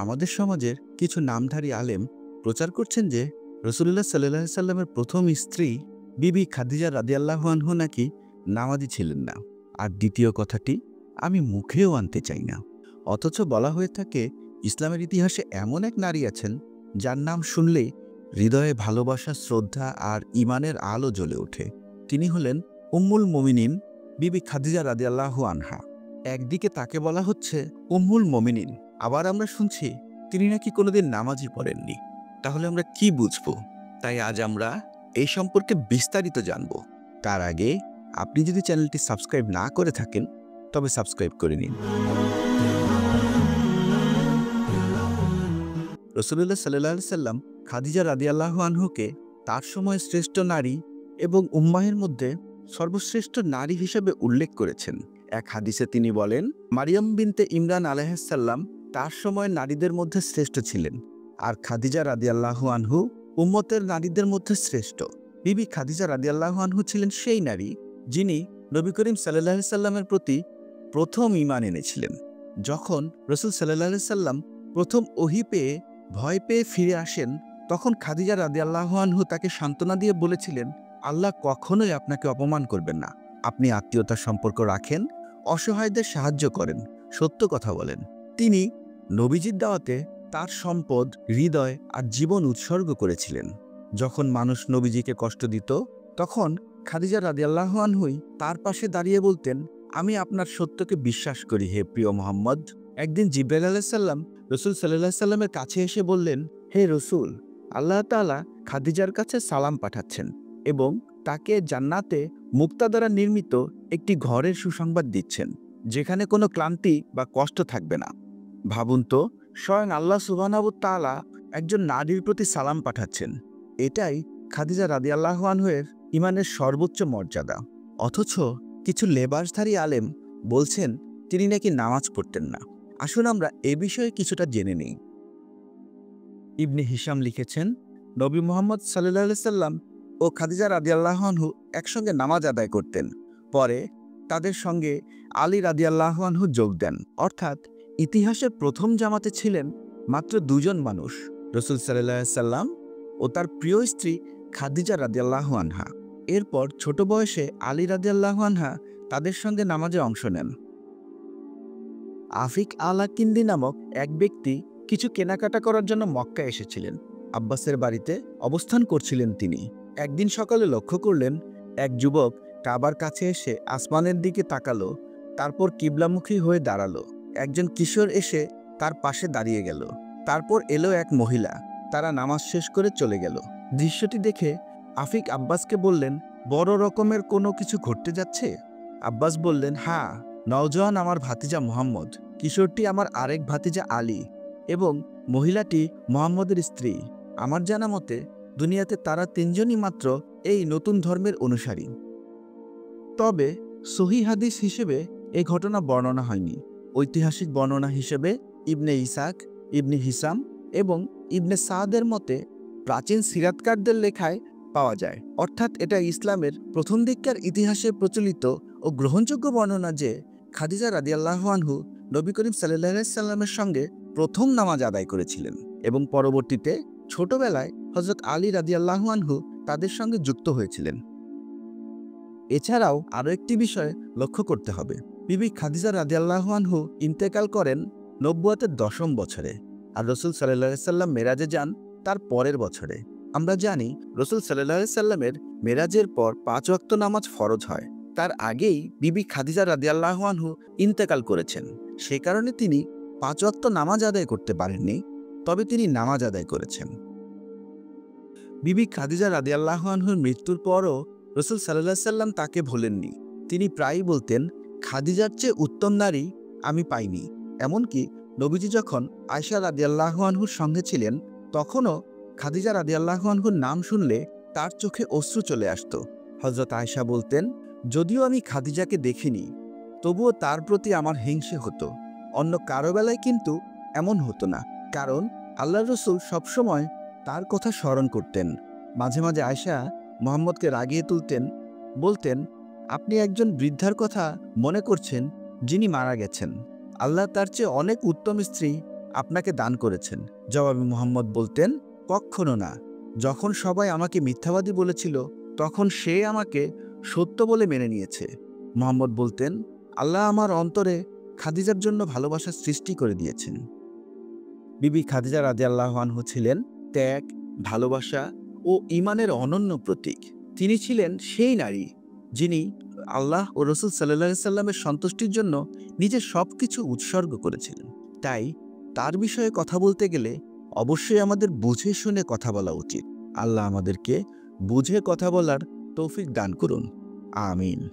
আমাদের সমাজের কিছু নামধারী আলেম প্রচার করছেন যে রসুল্লাহ সাল্লাহ সাল্লামের প্রথম স্ত্রী বিবি খাদিজা রাদিয়াল্লাহু আনহু নাকি নামাজি ছিলেন না। আর দ্বিতীয় কথাটি আমি মুখেও আনতে চাই না। অথচ বলা হয়ে থাকে ইসলামের ইতিহাসে এমন এক নারী আছেন যার নাম শুনলেই হৃদয়ে ভালোবাসা, শ্রদ্ধা আর ইমানের আলো জ্বলে ওঠে। তিনি হলেন উম্মুল মুমিনিন বিবি খাদিজা রাদিয়াল্লাহু আনহা। একদিকে তাকে বলা হচ্ছে উম্মুল মুমিনিন, আবার আমরা শুনছি তিনি নাকি কোনোদিন নামাজই পড়েননি। তাহলে আমরা কি বুঝবো? তাই আজ আমরা এই সম্পর্কে বিস্তারিত জানব। তার আগে আপনি যদি চ্যানেলটি সাবস্ক্রাইব না করে থাকেন তবে সাবস্ক্রাইব করে নিন। রাসূলুল্লাহ সাল্লাল্লাহু আলাইহি সাল্লাম খাদিজা রাদিয়াল্লাহু আনহুকে তার সময় শ্রেষ্ঠ নারী এবং উম্মাহের মধ্যে সর্বশ্রেষ্ঠ নারী হিসেবে উল্লেখ করেছেন। এক হাদিসে তিনি বলেন, মারিয়াম বিনতে ইমরান আলাইহিস সালাম তার সময় নারীদের মধ্যে শ্রেষ্ঠ ছিলেন, আর খাদিজা রাদিয়াল্লাহু আনহু উম্মতের নারীদের মধ্যে শ্রেষ্ঠ। বিবি খাদিজা রাদিয়াল্লাহু আনহু ছিলেন সেই নারী যিনি নবী করিম সাল্লাল্লাহু আলাইহি সাল্লামের প্রতি প্রথম ঈমান এনেছিলেন। যখন রাসূল সাল্লাল্লাহু আলাইহি সাল্লাম প্রথম ওহী পেয়ে ভয় পেয়ে ফিরে আসেন, তখন খাদিজা রাদিয়াল্লাহু আনহু তাকে সান্ত্বনা দিয়ে বলেছিলেন, আল্লাহ কখনোই আপনাকে অপমান করবেন না। আপনি আত্মীয়তার সম্পর্ক রাখেন, অসহায়দের সাহায্য করেন, সত্য কথা বলেন। তিনি নবীজির দাওয়াতে তার সম্পদ, হৃদয় আর জীবন উৎসর্গ করেছিলেন। যখন মানুষ নবীজিকে কষ্ট দিত, তখন খাদিজা রাদিয়াল্লাহু আনহুই তার পাশে দাঁড়িয়ে বলতেন, আমি আপনার সত্যকে বিশ্বাস করি হে প্রিয় মুহাম্মদ। একদিন জিবরাইল আলাইহিস সালাম রাসূল সাল্লাল্লাহু আলাইহি সাল্লামের কাছে এসে বললেন, হে রসুল, আল্লাহ তাআলা খাদিজার কাছে সালাম পাঠাচ্ছেন এবং তাকে জান্নাতে মুক্তা দ্বারা নির্মিত একটি ঘরের সুসংবাদ দিচ্ছেন, যেখানে কোনো ক্লান্তি বা কষ্ট থাকবে না। ভাবুন তো, স্বয়ং আল্লাহ সুবহানাহু ওয়া তাআলা একজন নারীর প্রতি সালাম পাঠাচ্ছেন। এটাই খাদিজা রাদিয়াল্লাহু আনহুর ইমানের সর্বোচ্চ মর্যাদা। অথচ কিছু লেবাসধারী আলেম বলছেন তিনি নাকি নামাজ পড়তেন না। আসুন আমরা এ বিষয়ে কিছুটা জেনে নিই। ইবনে হিশাম লিখেছেন, নবী মুহাম্মদ সাল্লাল্লাহু আলাইহি সাল্লাম ও খাদিজা রাদিয়াল্লাহু আনহু একসঙ্গে নামাজ আদায় করতেন। পরে তাদের সঙ্গে আলী রাদিয়াল্লাহু আনহু যোগ দেন। অর্থাৎ ইতিহাসের প্রথম জামাতে ছিলেন মাত্র দুজন মানুষ, রাসূল সাল্লাল্লাহু আলাইহি সাল্লাম ও তার প্রিয় স্ত্রী খাদিজা রাদিয়াল্লাহু আনহা। এরপর ছোট বয়সে আলী রাদিয়াল্লাহু আনহা তাদের সঙ্গে নামাজে অংশ নেন। আফিক আল-কিন্দি নামক এক ব্যক্তি কিছু কেনাকাটা করার জন্য মক্কা এসেছিলেন। আব্বাসের বাড়িতে অবস্থান করছিলেন তিনি। একদিন সকালে লক্ষ্য করলেন এক যুবক কাবার কাছে এসে আসমানের দিকে তাকালো, তারপর কিবলামুখী হয়ে দাঁড়ালো। একজন কিশোর এসে তার পাশে দাঁড়িয়ে গেল। তারপর এলো এক মহিলা, তারা নামাজ শেষ করে চলে গেল। দৃশ্যটি দেখে আফিক আব্বাসকে বললেন, বড় রকমের কোনো কিছু ঘটতে যাচ্ছে? আব্বাস বললেন, হ্যাঁ, নওজোয়ান আমার ভাতিজা মুহাম্মদ, কিশোরটি আমার আরেক ভাতিজা আলী এবং মহিলাটি মুহাম্মদের স্ত্রী। আমার জানা মতে দুনিয়াতে তারা তিনজনই মাত্র এই নতুন ধর্মের অনুসারী। তবে সহিহ হাদিস হিসেবে এই ঘটনা বর্ণনা হয়নি। ঐতিহাসিক বর্ণনা হিসেবে ইবনে ইসাক, ইবনে হিসাম এবং ইবনে সাদের মতে প্রাচীন সিরাতকারদের লেখায় পাওয়া যায়। অর্থাৎ এটা ইসলামের প্রথম দিককার ইতিহাসে প্রচলিত ও গ্রহণযোগ্য বর্ণনা যে খাদিজা রাদিয়াল্লাহু আনহু নবী করিম সাল্লাল্লাহু আলাইহি সাল্লামের সঙ্গে প্রথম নামাজ আদায় করেছিলেন এবং পরবর্তীতে ছোটবেলায় হযরত আলী রাদিয়াল্লাহু আনহু তাদের সঙ্গে যুক্ত হয়েছিলেন। এছাড়াও আরও একটি বিষয় লক্ষ্য করতে হবে, বিবি খাদিজা রাদিয়াল্লাহু আনহু ইন্তেকাল করেন নবুয়তের 10ম বছরে, আর রাসূল সাল্লাল্লাহু আলাইহি সাল্লাম মেরাজে যান তার পরের বছরে। আমরা জানি রাসূল সাল্লাল্লাহু আলাইহি সাল্লামের মেরাজের পর 5 ওয়াক্ত নামাজ ফরজ হয়। তার আগেই বিবি খাদিজা রাদিয়াল্লাহু আনহু ইন্তেকাল করেছেন। সে কারণে তিনি 5 ওয়াক্ত নামাজ আদায় করতে পারেননি, তবে তিনি নামাজ আদায় করেছেন। বিবি খাদিজা রাদিয়াল্লাহু আনহুর মৃত্যুর পরও রাসূল সাল্লাল্লাহু আলাইহি সাল্লাম তাকে ভোলেননি। তিনি প্রায়ই বলতেন, খাদিজার চেয়ে উত্তম নারী আমি পাইনি। এমনকি নবীজি যখন আয়েশা রাদিয়াল্লাহু আনহুর সঙ্গে ছিলেন, তখনও খাদিজা রাদিয়াল্লাহু আনহুর নাম শুনলে তার চোখে অশ্রু চলে আসত। হযরত আয়েশা বলতেন, যদিও আমি খাদিজাকে দেখিনি, তবুও তার প্রতি আমার হিংসে হতো। অন্য কারো বেলায় কিন্তু এমন হতো না, কারণ আল্লাহর রাসূল সবসময় তার কথা স্মরণ করতেন। মাঝে মাঝে আয়েশা মুহাম্মদকে রাগিয়ে তুলতেন, বলতেন, আপনি একজন বৃদ্ধার কথা মনে করছেন যিনি মারা গেছেন। আল্লাহ তার চেয়ে অনেক উত্তম স্ত্রী আপনাকে দান করেছেন। জবাবে মুহাম্মদ বলতেন, কখনো না। যখন সবাই আমাকে মিথ্যাবাদী বলেছিল, তখন সে আমাকে সত্য বলে মেনে নিয়েছে। মুহাম্মদ বলতেন, আল্লাহ আমার অন্তরে খাদিজার জন্য ভালোবাসার সৃষ্টি করে দিয়েছেন। বিবি খাদিজা রাদিয়াল্লাহু আনহু ছিলেন ত্যাগ, ভালোবাসা ও ঈমানের অনন্য প্রতীক। তিনি ছিলেন সেই নারী যিনি আল্লাহ ও রাসূল সাল্লাল্লাহু আলাইহি সাল্লামের সন্তুষ্টির জন্য নিজের সবকিছু উৎসর্গ করেছিলেন। তাই তার বিষয়ে কথা বলতে গেলে অবশ্যই আমাদের বুঝে শুনে কথা বলা উচিত। আল্লাহ আমাদেরকে বুঝে কথা বলার তৌফিক দান করুন। আমিন।